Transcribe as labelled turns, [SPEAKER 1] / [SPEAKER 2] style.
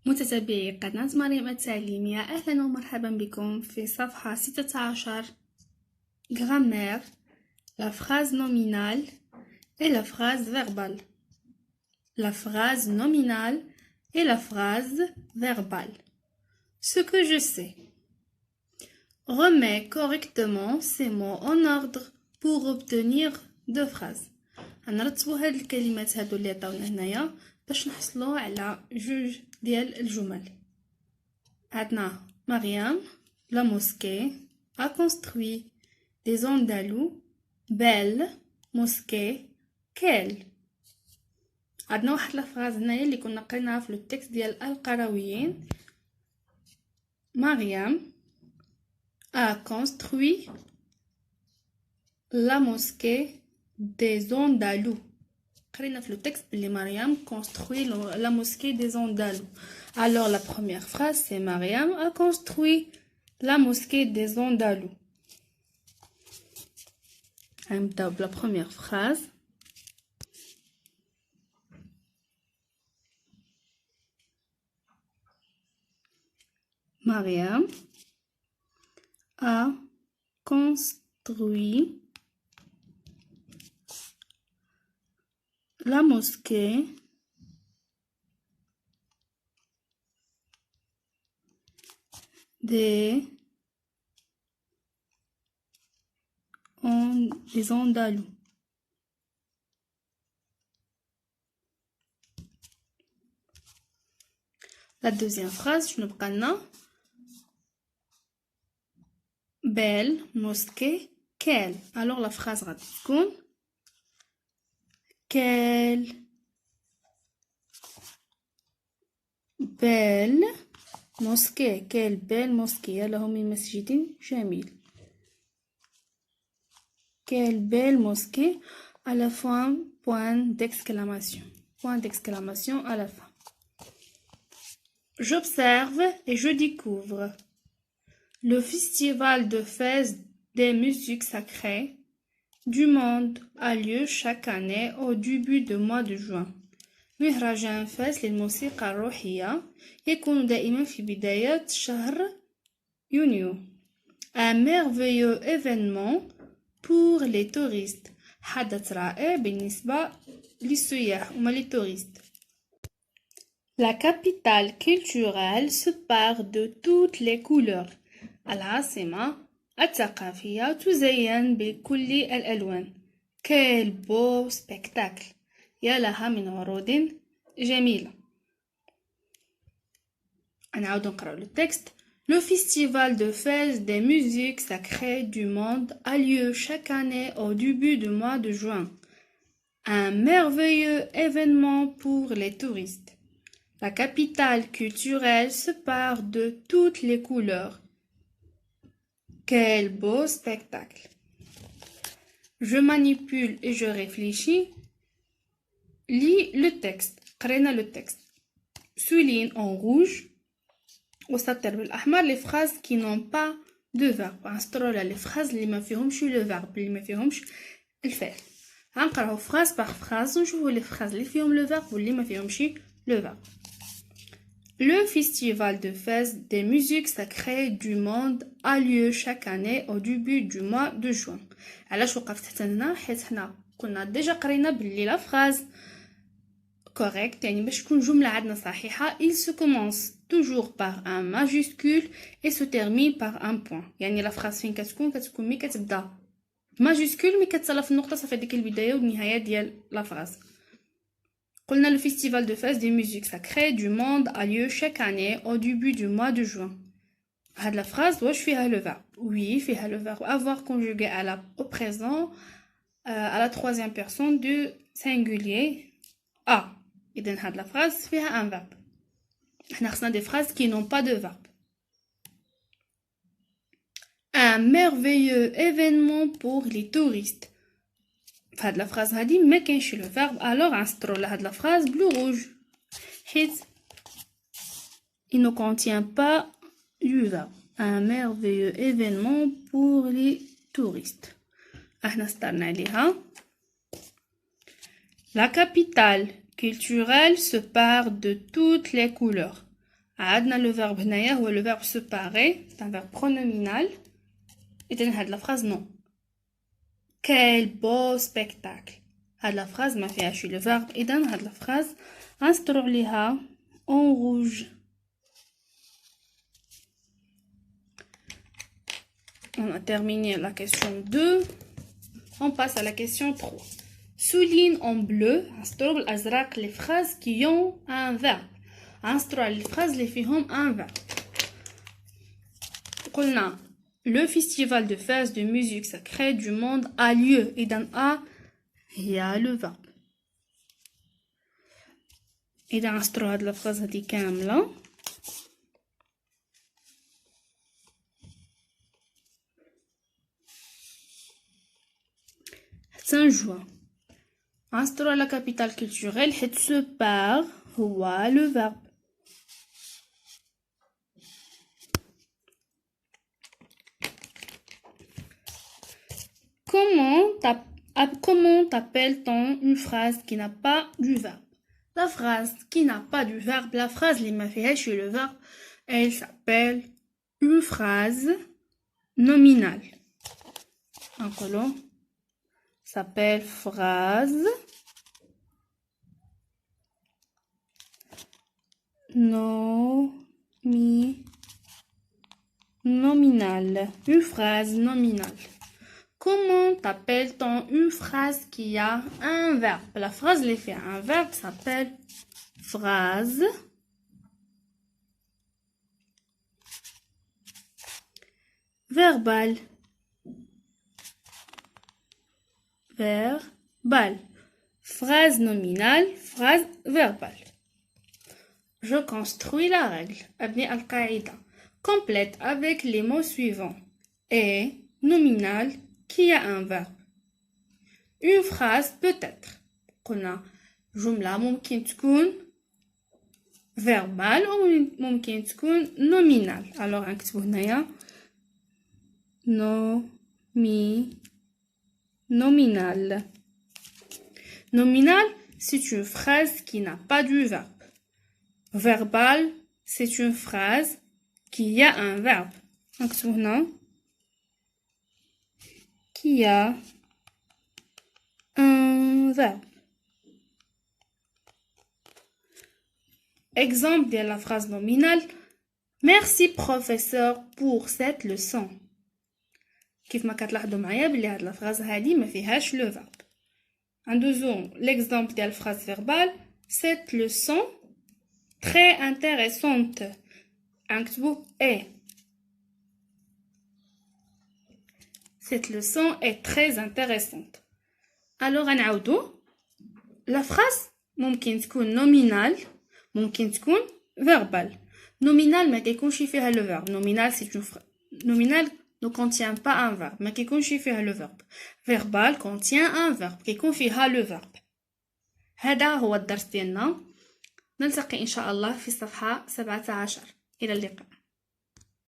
[SPEAKER 1] متتبعي قناة مريم التعليمية، أهلا ومرحبا بكم في صفحة 16 Grammaire, la phrase nominale et la phrase verbale. La phrase nominale et la phrase verbale. Ce que je sais. Remets correctement ces mots en ordre pour obtenir deux phrases. غنرتبوا هاد الكلمات هادو اللي عطاونا هنايا باش نحصلوا على جوج ديال الجمل. عندنا مريم la mosquée a construit des andalous belle mosquée quelle. عندنا واحد الفراز هنايا اللي كنا قريناها في التكست ديال القرويين. مريم a construit la mosquée des Andalous. قرينا في التكست بلي مريم construit la mosquée des Andalous. Alors la première phrase c'est Mariam a construit la mosquée des Andalous. نبداو بلا première phrase. Mariam a construit la mosquée des Andalous. La deuxième phrase, je ne prends belle mosquée quelle. Alors la phrase radicale quelle belle mosquée. Quelle belle mosquée. Alors من مسجد جميل. Quelle belle mosquée. À la fin point d'exclamation. Point d'exclamation à la fin. J'observe et je découvre. Le festival de fête des musiques sacrées du monde a lieu chaque année au début du mois de juin. مهرجان فاس للموسيقى الروحية يكون دائما في بداية شهر يونيو. Un merveilleux événement pour les touristes. حدث رائع بالنسبة للسياح وما les touristes. La capitale culturelle se part de toutes les couleurs. العاصمة الثقافية تزين بكل الألوان. Quel beau spectacle. يا لها من عروض جميلة. نعاود نقراو التكست. Le festival de fête des musiques sacrées du monde a lieu chaque année au début du mois de juin. Un merveilleux événement pour les touristes. La capitale culturelle se part de toutes les couleurs. Quel beau spectacle. Je manipule et je réfléchis. Lis le texte. قرينا le texte. Souligne en rouge وسطر بالأحمر les phrases qui n'ont pas de verbe. نسطروا على les phrases اللي ما فيهمش le verbe اللي ما فيهمش الفعل. غنقراو phrase par phrase ونشوفوا les phrases اللي فيهم le verbe واللي ما فيهمش le verbe. Le festival de fête des musiques sacrées du monde a lieu chaque année au début du mois de juin. علاش وقفت حتى هنا؟ حيت حنا كنا ديجا قرينا باللي لا phrase correct يعني باش تكون جملة عندنا صحيحة il se commence toujours par un majuscule et se termine par un point. يعني لا phrase فين كتكون مي كتبدا majuscule مي كتسالى في النقطة صافي هذيك البداية والنهاية ديال لا phrase. قلنا le festival de fête des musiques sacrées du monde a lieu chaque année au début du mois de juin. هاد la phrase واش فيها le verbe. Oui فيها le verbe avoir conjugué au présent à la troisième personne du singulier a. إذن هاد la phrase فيها un verbe. حنا خصنا des phrases qui n'ont pas de verbe. Un merveilleux événement pour les touristes. فهاد la phrase هادي ما كاينش le verbe. alors نسطرو لهاد la phrase bleu rouge حيت il ne contient pas du verbe. Un merveilleux événement pour les touristes. احنا سطرنا عليها. La capitale culturelle se part de toutes les couleurs. عندنا le verbe هنايا هو le verbe se parer, c'est un verbe pronominal. إذن هاد la phrase non. Quel beau spectacle. هاد la phrase ما فيهاش le verbe. إذن هاد la phrase غنسطرو عليها en rouge. On a terminé la question 2. On passe à la question 3. Souligne en bleu les phrases qui ont un verbe. Les phrases qui ont un verbe. Le festival de fêtes de musique sacrée du monde a lieu. Et dans A, il y a le verbe. Et dans la phrase de Kamla. Saint-Juin. Instaure la capitale culturelle, se part, voit le verbe. Comment t'appelle-t-on une phrase qui n'a pas du verbe? La phrase qui n'a pas du verbe, la phrase les m'a fait chez le verbe, elle s'appelle une phrase nominale. En colon. S'appelle phrase nominale. Une phrase nominale. Comment t'appelle-t-on une phrase qui a un verbe? La phrase l'effet un verbe s'appelle phrase verbale. Verbal. Phrase nominale, phrase verbale. Je construis la règle. Abni al-qaïda. Complète avec les mots suivants. Et nominal qui a un verbe. Une phrase peut être. قلنا جملة ممكن تكون verbal ou ممكن تكون nominal. Alors نكتبو هنايا nominal. Nominal, c'est une phrase qui n'a pas du verbe. Verbal, c'est une phrase qui a un verbe. Donc, qui a un verbe. Exemple de la phrase nominale. Merci professeur pour cette leçon. كيف ما كتلاحظوا معايا بلي هاد الفراز هادي ما فيهاش لو فيرب. ندوزو l'exemple ديال الفراز فيربال. Cette leçon très intéressante. نكتبو est. Cette leçon est très intéressante. Alors نعاودو. La phrase ممكن تكون nominal ممكن تكون verbal. Nominal ما كيكونش فيها le verbe. Nominal c'est une phrase. Nominal ne contient pas un verbe, mais qui confie le verbe. Verbal contient un verbe, qui confie le verbe. هذا هو الدرس ديالنا. نلتقي إن شاء الله في الصفحة 17. إلى اللقاء.